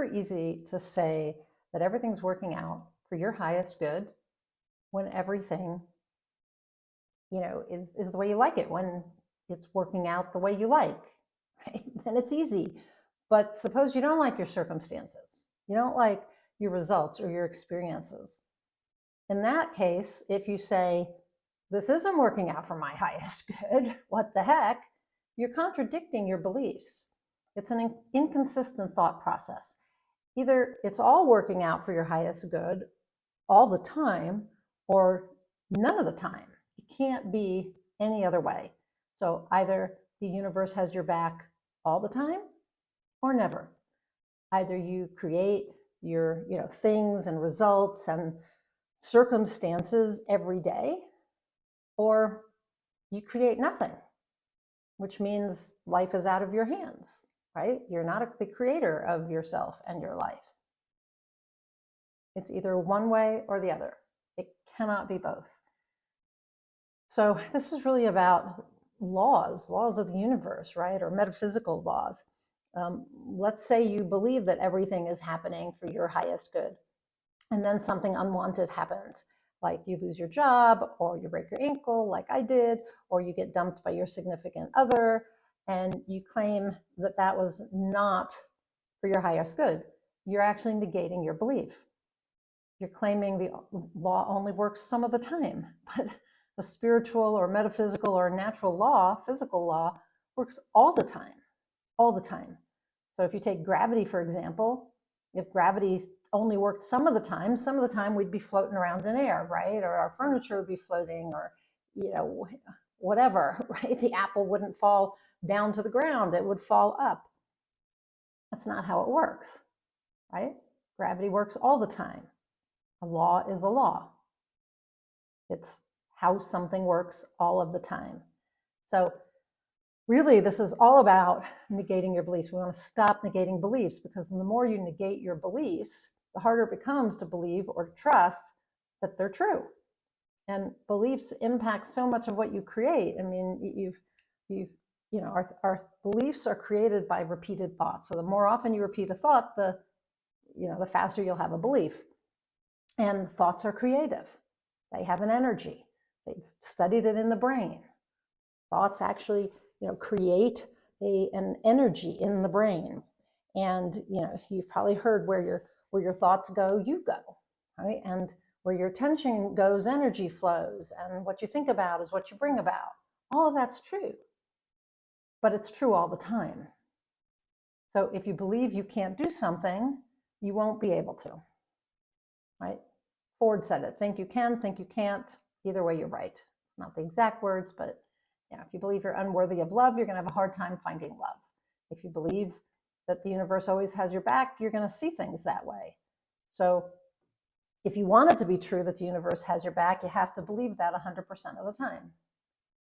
super easy to say that everything's working out for your highest good when everything, is the way you like it, when it's working out the way you like, right? Then it's easy. But suppose you don't like your circumstances, you don't like your results or your experiences. In that case, if you say, this isn't working out for my highest good, what the heck, you're contradicting your beliefs. It's an inconsistent thought process. Either it's all working out for your highest good all the time, or none of the time. It can't be any other way. So either the universe has your back all the time or never. Either you create your things and results and circumstances every day, or you create nothing, which means life is out of your hands, right? You're not the creator of yourself and your life. It's either one way or the other. It cannot be both. So this is really about laws of the universe, right? Or metaphysical laws. Let's say you believe that everything is happening for your highest good, and then something unwanted happens, like you lose your job, or you break your ankle like I did, or you get dumped by your significant other, and you claim that that was not for your highest good. You're actually negating your belief. You're claiming the law only works some of the time, but a spiritual or metaphysical or natural law, physical law, works all the time, all the time. So if you take gravity, for example, if gravity only worked some of the time we'd be floating around in air, right? Or our furniture would be floating, or, whatever, right? The apple wouldn't fall down to the ground, it would fall up. That's not how it works, right? Gravity works all the time. A law is a law. It's how something works all of the time. So really, this is all about negating your beliefs. We want to stop negating beliefs, because the more you negate your beliefs, the harder it becomes to believe or to trust that they're true. And beliefs impact so much of what you create. I mean, our beliefs are created by repeated thoughts. So the more often you repeat a thought, the faster you'll have a belief. And thoughts are creative. They have an energy. They've studied it in the brain. Thoughts actually, create an energy in the brain. And you've probably heard where your thoughts go, you go, right? And where your attention goes, energy flows. And what you think about is what you bring about. All of that's true, but it's true all the time. So if you believe you can't do something, you won't be able to, right? Ford said it, think you can, think you can't. Either way, you're right. It's not the exact words, but if you believe you're unworthy of love, you're going to have a hard time finding love. If you believe that the universe always has your back, you're going to see things that way. So if you want it to be true that the universe has your back, you have to believe that 100% of the time.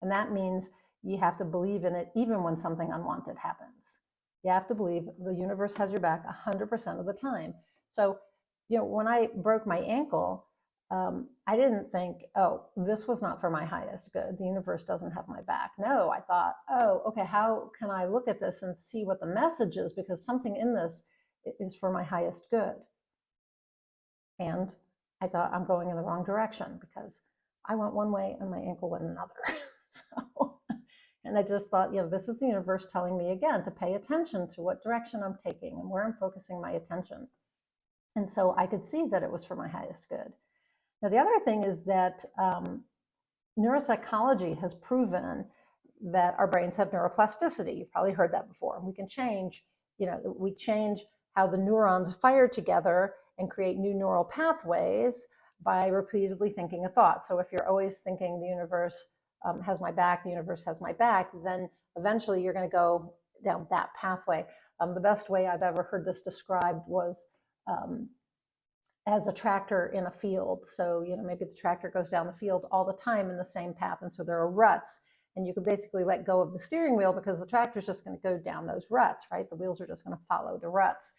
And that means you have to believe in it even when something unwanted happens. You have to believe the universe has your back 100% of the time. So, when I broke my ankle, I didn't think, oh, this was not for my highest good. The universe doesn't have my back. No, I thought, oh, okay, how can I look at this and see what the message is? Because something in this is for my highest good. And I thought, I'm going in the wrong direction, because I went one way and my ankle went another. And I just thought, this is the universe telling me again to pay attention to what direction I'm taking and where I'm focusing my attention. And so I could see that it was for my highest good. Now, the other thing is that neuropsychology has proven that our brains have neuroplasticity. You've probably heard that before. We can change, we change how the neurons fire together and create new neural pathways by repeatedly thinking a thought. So if you're always thinking the universe has my back, the universe has my back, then eventually you're going to go down that pathway. The best way I've ever heard this described was as a tractor in a field. So, maybe the tractor goes down the field all the time in the same path. And so there are ruts, and you could basically let go of the steering wheel, because the tractor is just going to go down those ruts, right? The wheels are just going to follow the ruts.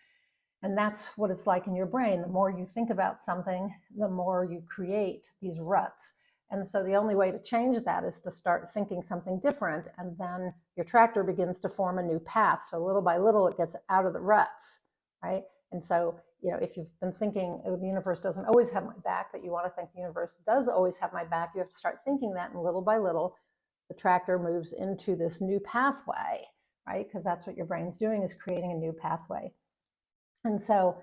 And that's what it's like in your brain. The more you think about something, the more you create these ruts. And so the only way to change that is to start thinking something different. And then your tractor begins to form a new path. So little by little, it gets out of the ruts, right? And so, if you've been thinking, oh, the universe doesn't always have my back, but you want to think the universe does always have my back, you have to start thinking that, and little by little, the tractor moves into this new pathway, right? Because that's what your brain's doing, is creating a new pathway. And so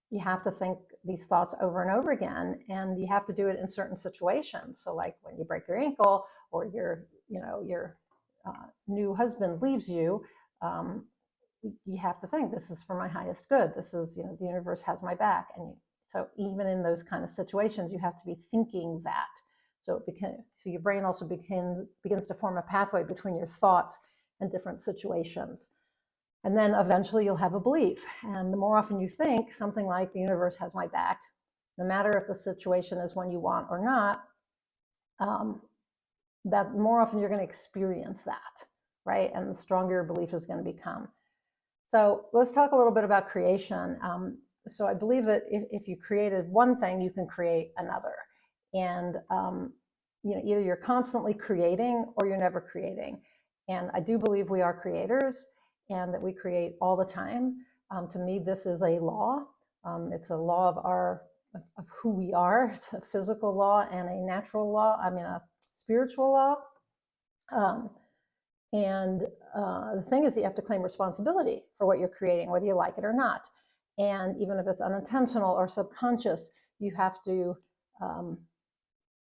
you have to think these thoughts over and over again, and you have to do it in certain situations. So like when you break your ankle, or your new husband leaves you, you have to think, this is for my highest good. This is, the universe has my back. And so even in those kind of situations, you have to be thinking that. So your brain also begins to form a pathway between your thoughts and different situations. And then eventually you'll have a belief. And the more often you think something like, the universe has my back, no matter if the situation is one you want or not, that more often you're going to experience that, right? And the stronger your belief is going to become. So let's talk a little bit about creation. So I believe that if you created one thing, you can create another. And either you're constantly creating or you're never creating. And I do believe we are creators, and that we create all the time. To me, this is a law. It's a law of who we are. It's a physical law and a natural law. A spiritual law. And the thing is, you have to claim responsibility for what you're creating, whether you like it or not. And even if it's unintentional or subconscious, you have to,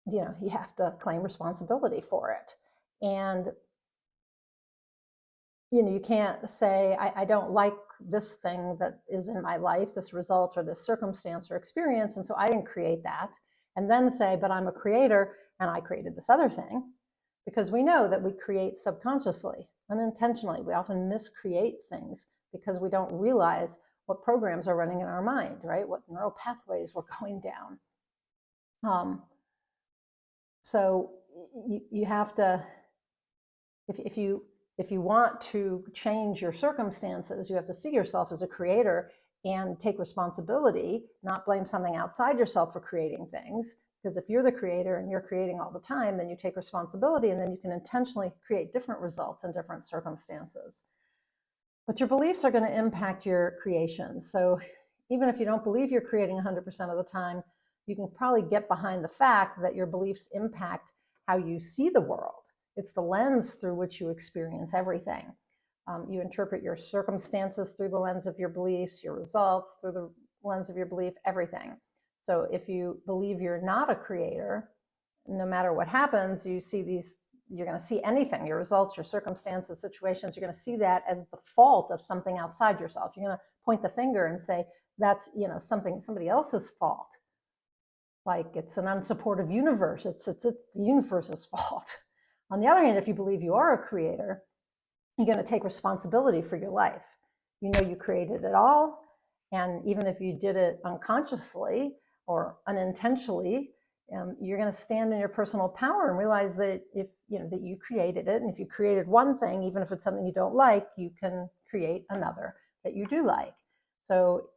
you have to claim responsibility for it. And you can't say, I don't like this thing that is in my life, this result or this circumstance or experience, and so I didn't create that. And then say, but I'm a creator and I created this other thing. Because we know that we create subconsciously, unintentionally. We often miscreate things because we don't realize what programs are running in our mind, right? What neural pathways we're going down. So you have to, if you want to change your circumstances, you have to see yourself as a creator and take responsibility, not blame something outside yourself for creating things. Because if you're the creator and you're creating all the time, then you take responsibility, and then you can intentionally create different results in different circumstances. But your beliefs are going to impact your creations. So even if you don't believe you're creating 100% of the time, you can probably get behind the fact that your beliefs impact how you see the world. It's the lens through which you experience everything. You interpret your circumstances through the lens of your beliefs, your results through the lens of your belief, everything. So if you believe you're not a creator, no matter what happens, you're going to see anything, your results, your circumstances, situations, you're going to see that as the fault of something outside yourself. You're going to point the finger and say, that's, somebody else's fault. Like it's an unsupportive universe. It's the universe's fault. On the other hand, if you believe you are a creator, you're going to take responsibility for your life. You know you created it all. And even if you did it unconsciously or unintentionally, you're going to stand in your personal power and realize that that you created it. And if you created one thing, even if it's something you don't like, you can create another that you do like. So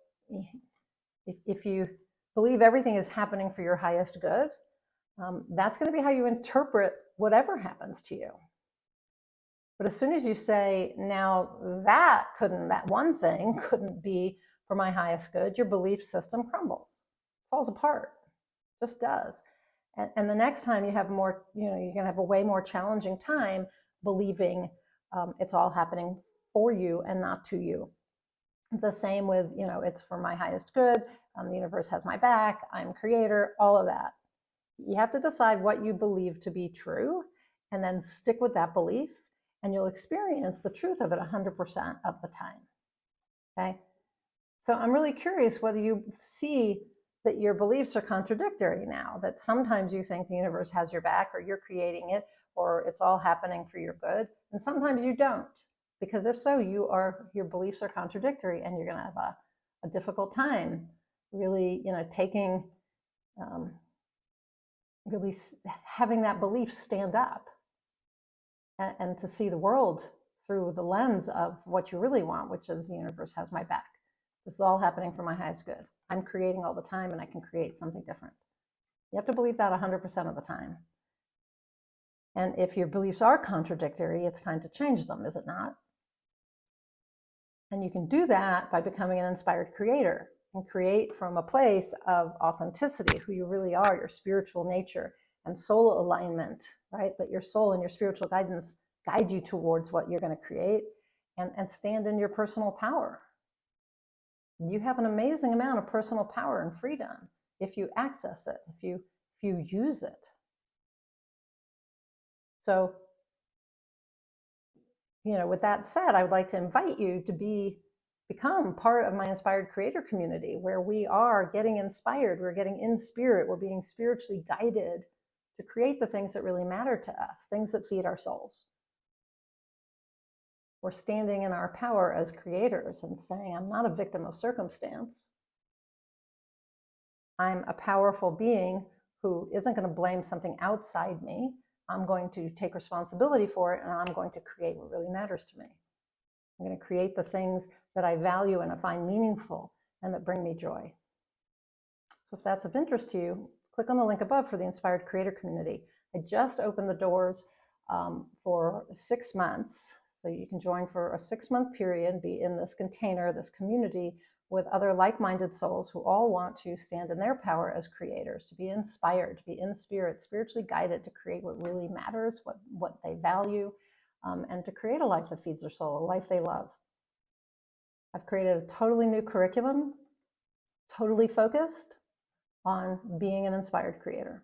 if you believe everything is happening for your highest good, that's going to be how you interpret whatever happens to you. But as soon as you say, now that one thing couldn't be for my highest good, your belief system crumbles, falls apart, just does. And the next time you have more, you're going to have a way more challenging time believing it's all happening for you and not to you. The same with, it's for my highest good, the universe has my back, I'm creator, all of that. You have to decide what you believe to be true and then stick with that belief, and you'll experience the truth of it 100% of the time. Okay? So I'm really curious whether you see that your beliefs are contradictory now, that sometimes you think the universe has your back or you're creating it or it's all happening for your good, and sometimes you don't. Because if so, your beliefs are contradictory, and you're going to have a difficult time really, taking, really having that belief stand up and to see the world through the lens of what you really want, which is the universe has my back. This is all happening for my highest good. I'm creating all the time, and I can create something different. You have to believe that 100% of the time. And if your beliefs are contradictory, it's time to change them, is it not? And you can do that by becoming an inspired creator and create from a place of authenticity, who you really are, your spiritual nature and soul alignment, right? Let your soul and your spiritual guidance guide you towards what you're going to create, and stand in your personal power. You have an amazing amount of personal power and freedom if you access it, if you use it. So, with that said, I would like to invite you to become part of my Inspired Creator community, where we are getting inspired, we're getting in spirit, we're being spiritually guided to create the things that really matter to us, things that feed our souls. We're standing in our power as creators and saying, I'm not a victim of circumstance. I'm a powerful being who isn't going to blame something outside me. I'm going to take responsibility for it, and I'm going to create what really matters to me. I'm going to create the things that I value and I find meaningful and that bring me joy. So if that's of interest to you, click on the link above for the Inspired Creator community. I just opened the doors for 6 months. So you can join for a 6-month period, be in this container, this community with other like-minded souls who all want to stand in their power as creators, to be inspired, to be in spirit, spiritually guided to create what really matters, what they value, and to create a life that feeds their soul, a life they love. I've created a totally new curriculum, totally focused on being an inspired creator.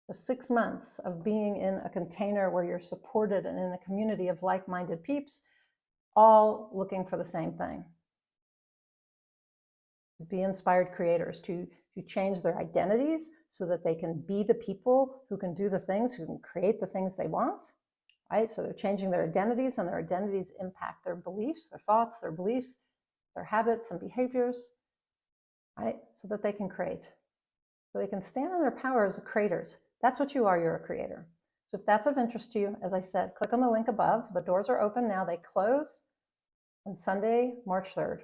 So 6 months of being in a container where you're supported and in a community of like-minded peeps, all looking for the same thing. To be inspired creators, to change their identities so that they can be the people who can do the things, who can create the things they want, right? So they're changing their identities, and their identities impact their beliefs, their thoughts, their beliefs, their habits and behaviors, right? So that they can create. So they can stand in their power as creators. That's what you are, you're a creator. So if that's of interest to you, as I said, click on the link above. The doors are open now. They close on Sunday, March 3rd.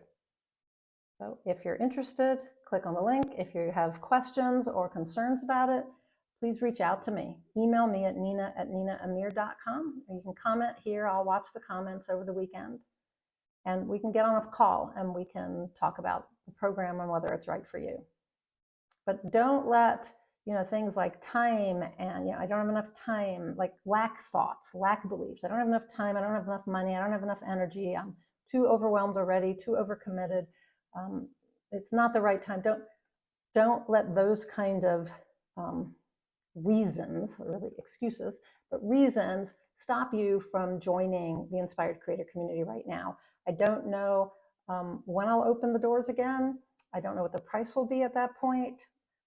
So if you're interested, click on the link. If you have questions or concerns about it, please reach out to me. Email me at nina@ninaamir.com, or you can comment here. I'll watch the comments over the weekend. And we can get on a call and we can talk about the program and whether it's right for you. But don't let things like time and I don't have enough time, like lack thoughts, lack beliefs. I don't have enough time. I don't have enough money. I don't have enough energy. I'm too overwhelmed already, too overcommitted. It's not the right time. Don't let those kind of reasons, or really excuses, but reasons stop you from joining the Inspired Creator community right now. I don't know when I'll open the doors again. I don't know what the price will be at that point.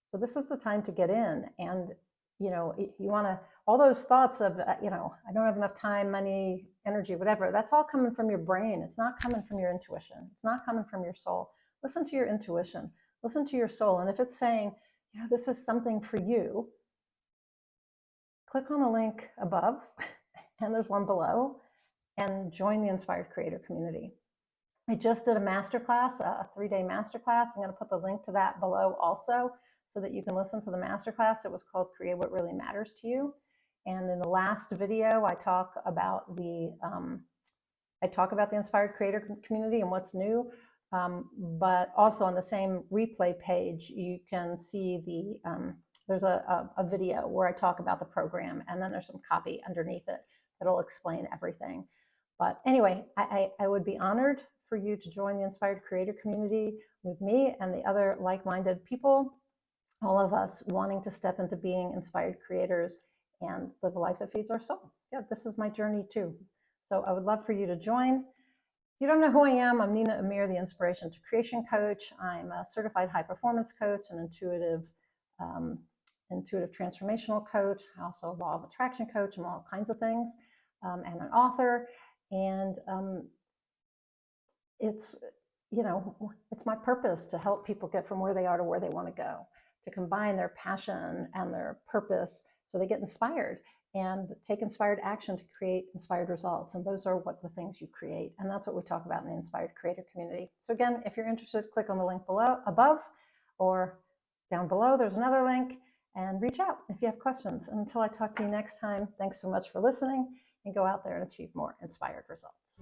So this is the time to get in. And, you want to, all those thoughts of, I don't have enough time, money, energy, whatever, that's all coming from your brain. It's not coming from your intuition. It's not coming from your soul. Listen to your intuition. Listen to your soul. And if it's saying, this is something for you, click on the link above, and there's one below, and join the Inspired Creator community. I just did a masterclass, a 3-day masterclass. I'm going to put the link to that below also, so that you can listen to the masterclass. It was called Create What Really Matters to You. And in the last video, I talk about the Inspired Creator community and what's new. But also on the same replay page, you can see there's a video where I talk about the program, and then there's some copy underneath it that'll explain everything. But anyway, I would be honored for you to join the Inspired Creator community with me and the other like-minded people, all of us wanting to step into being inspired creators and live a life that feeds our soul. Yeah, this is my journey too. So I would love for you to join. If you don't know who I am, I'm Nina Amir, the Inspiration to Creation Coach. I'm a certified high performance coach, an intuitive transformational coach, also a law of attraction coach, and all kinds of things, and an author. And it's my purpose to help people get from where they are to where they want to go, to combine their passion and their purpose so they get inspired and take inspired action to create inspired results. And those are the things you create. And that's what we talk about in the Inspired Creator community. So again, if you're interested, click on the link above, or down below, there's another link, and reach out if you have questions. And until I talk to you next time, thanks so much for listening, and go out there and achieve more inspired results.